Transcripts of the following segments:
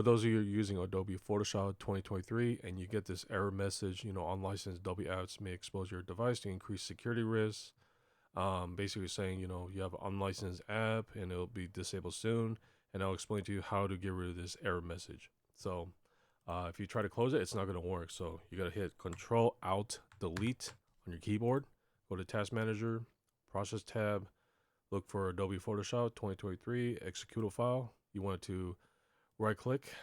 for those of you using Adobe Photoshop 2023 and you get this error message, unlicensed Adobe apps may expose your device to increased security risks. Basically saying, you have an unlicensed app and it'll be disabled soon. And I'll explain to you how to get rid of this error message. So if you try to close it, it's not going to work. So you got to hit Control Alt Delete on your keyboard. Go to Task Manager, Process tab, look for Adobe Photoshop 2023, execute a file. You want to right click,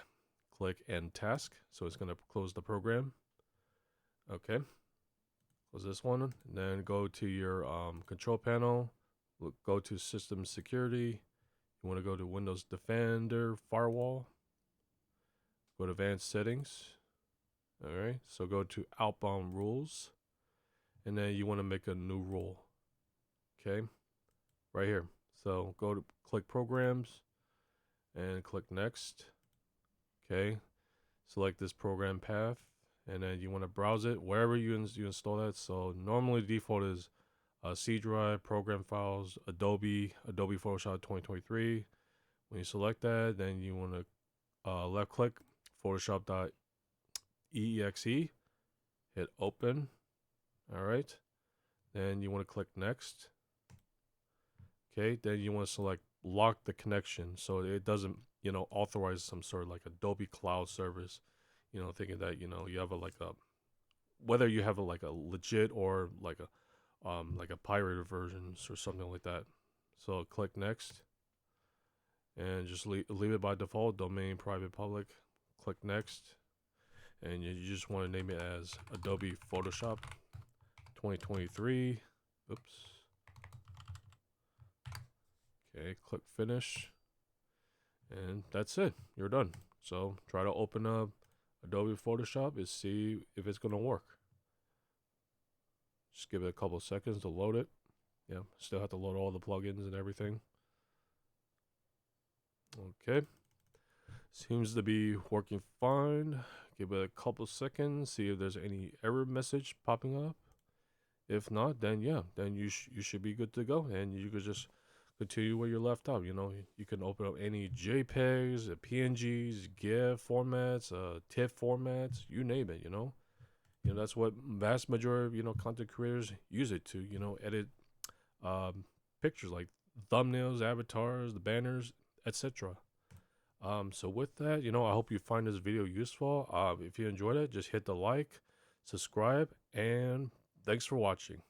click End Task. So it's going to close the program. Okay. Close this one. And then go to your control panel. Go to System Security. You want to go to Windows Defender Firewall. Go to Advanced Settings. All right. So go to Outbound Rules. And then you want to make a new rule. Okay. Right here. So go to click Programs and click Next. Okay. Select this program path. And then you want to browse it wherever you install that. So normally the default is C drive, program files, Adobe Photoshop 2023. When you select that, then you want to left click Photoshop.exe, hit open. All right. Then you want to click next. Okay. Then you want to select lock the connection so it doesn't, authorize some sort of like Adobe Cloud Service. Thinking that you have whether you have a legit or like a pirated versions or something like that. So click next, and just leave it by default, domain private public. Click next, and you just want to name it as Adobe Photoshop 2023. Oops. Okay, click finish, and that's it. You're done. So try to open up Adobe Photoshop and see if it's going to work. Just give it a couple of seconds to load it. Yeah, still have to load all the plugins and everything. Okay. Seems to be working fine. Give it a couple of seconds, see if there's any error message popping up. If not, then yeah, then you should be good to go, and you could just continue where you left off. You can open up any JPEGs, PNGs, GIF formats, TIFF formats, you name it. That's what vast majority of content creators use it to. Edit pictures like thumbnails, avatars, the banners, etc. So with that, I hope you find this video useful. If you enjoyed it, just hit the like, subscribe, and thanks for watching.